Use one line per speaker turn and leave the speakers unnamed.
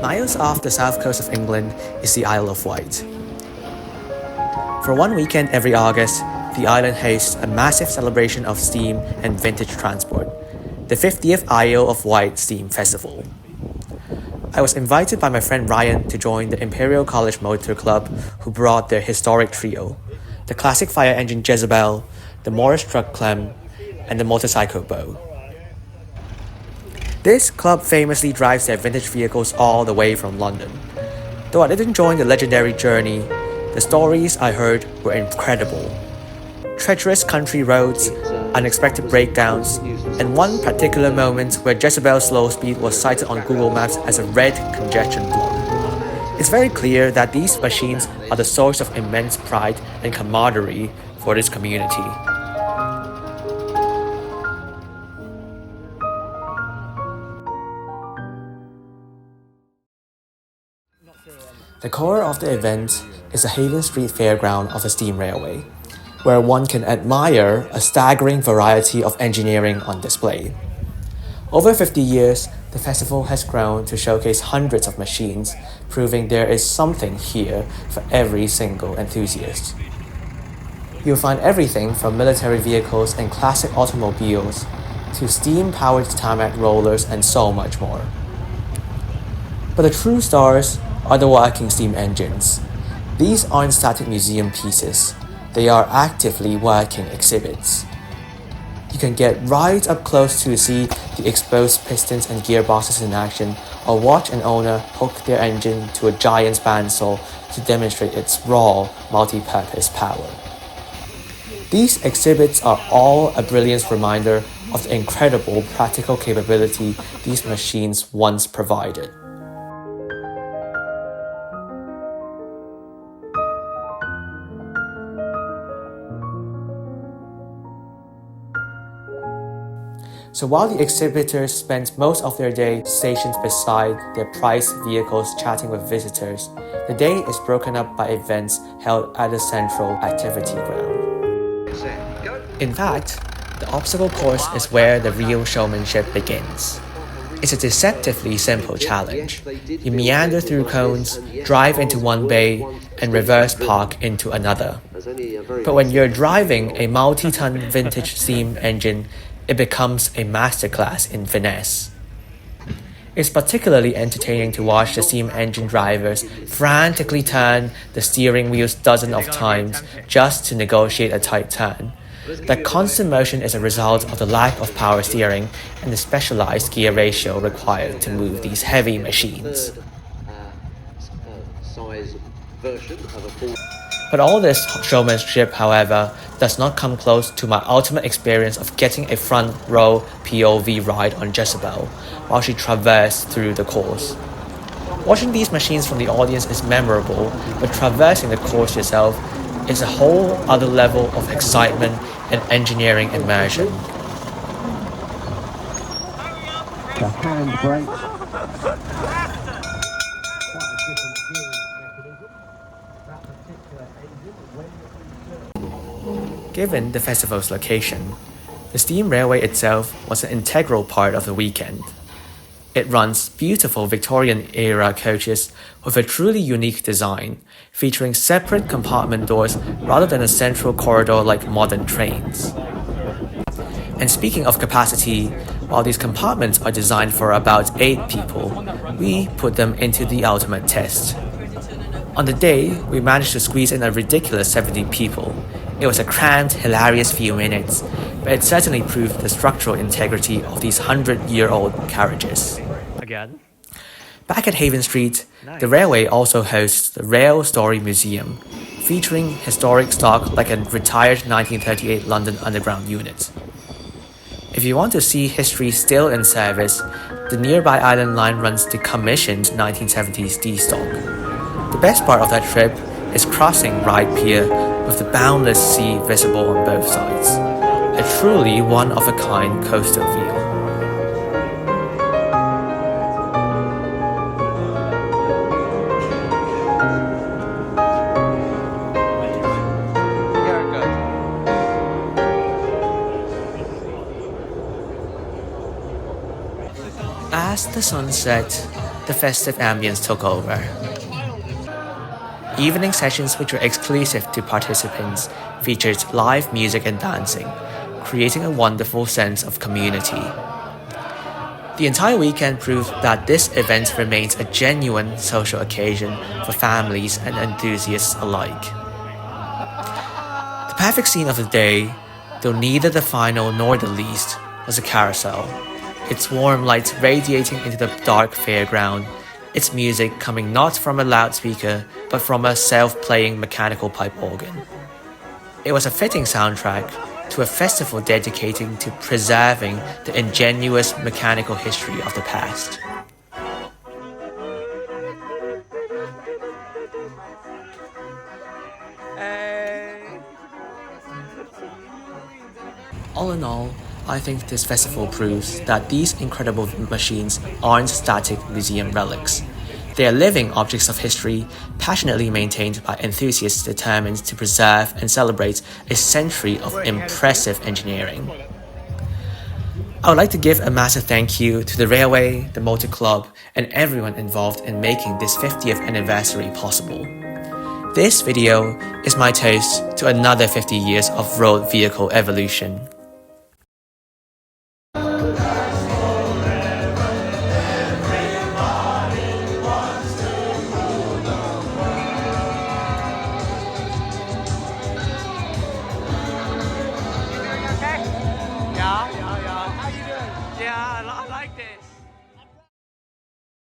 Miles off the south coast of England is the Isle of Wight. For one weekend every August, the island hosts a massive celebration of steam and vintage transport, the 50th Isle of Wight Steam Festival. I was invited by my friend Ryan to join the Imperial College Motor Club, who brought their historic trio, the classic fire engine Jezebel, the Morris truck Clem, and the motorcycle Beau. This club famously drives their vintage vehicles all the way from London. Though I didn't join the legendary journey, the stories I heard were incredible. Treacherous country roads, unexpected breakdowns, and one particular moment where Jezebel's slow speed was cited on Google Maps as a red congestion block. It's very clear that these machines are the source of immense pride and camaraderie for this community. The core of the event is the Haven Street Fairground of the Steam Railway, where one can admire a staggering variety of engineering on display. Over 50 years, the festival has grown to showcase hundreds of machines, proving there is something here for every single enthusiast. You'll find everything from military vehicles and classic automobiles to steam-powered tarmac rollers and so much more. But the true stars are the working steam engines. These aren't static museum pieces. They are actively working exhibits. You can get right up close to see the exposed pistons and gearboxes in action, or watch an owner hook their engine to a giant bandsaw to demonstrate its raw, multi-purpose power. These exhibits are all a brilliant reminder of the incredible practical capability these machines once provided. So while the exhibitors spent most of their day stationed beside their prized vehicles chatting with visitors, the day is broken up by events held at the central activity ground. In fact, the obstacle course is where the real showmanship begins. It's a deceptively simple challenge. You meander through cones, drive into one bay, and reverse park into another. But when you're driving a multi-ton vintage steam engine, it becomes a masterclass in finesse. It's particularly entertaining to watch the steam engine drivers frantically turn the steering wheels dozens of times just to negotiate a tight turn. That constant motion is a result of the lack of power steering and the specialized gear ratio required to move these heavy machines. But all this showmanship, however, does not come close to my ultimate experience of getting a front row POV ride on Jezebel while she traversed through the course. Watching these machines from the audience is memorable, but traversing the course yourself is a whole other level of excitement and engineering immersion.
The handbrake.
Given the festival's location, the steam railway itself was an integral part of the weekend. It runs beautiful Victorian-era coaches with a truly unique design, featuring separate compartment doors rather than a central corridor like modern trains. And speaking of capacity, while these compartments are designed for about 8 people, we put them into the ultimate test. On the day, we managed to squeeze in a ridiculous 70 people. It was a cramped, hilarious few minutes, but it certainly proved the structural integrity of these 100-year-old carriages. Again? Back at Haven Street, the railway also hosts the Rail Story Museum, featuring historic stock like a retired 1938 London Underground unit. If you want to see history still in service, the nearby Island Line runs the commissioned 1970s D-stock. The best part of that trip is crossing Ryde Pier with the boundless sea visible on both sides. A truly one-of-a-kind coastal view. As the sun set, the festive ambience took over. Evening sessions, which were exclusive to participants, featured live music and dancing, creating a wonderful sense of community. The entire weekend proved that this event remains a genuine social occasion for families and enthusiasts alike. The perfect scene of the day, though neither the final nor the least, was a carousel, its warm lights radiating into the dark fairground, its music coming not from a loudspeaker but from a self-playing mechanical pipe organ. It was a fitting soundtrack to a festival dedicating to preserving the ingenuous mechanical history of the past. All in all, I think this festival proves that these incredible machines aren't static museum relics. They are living objects of history, passionately maintained by enthusiasts determined to preserve and celebrate a century of impressive engineering. I would like to give a massive thank you to the railway, the motor club, and everyone involved in making this 50th anniversary possible. This video is my toast to another 50 years of road vehicle evolution.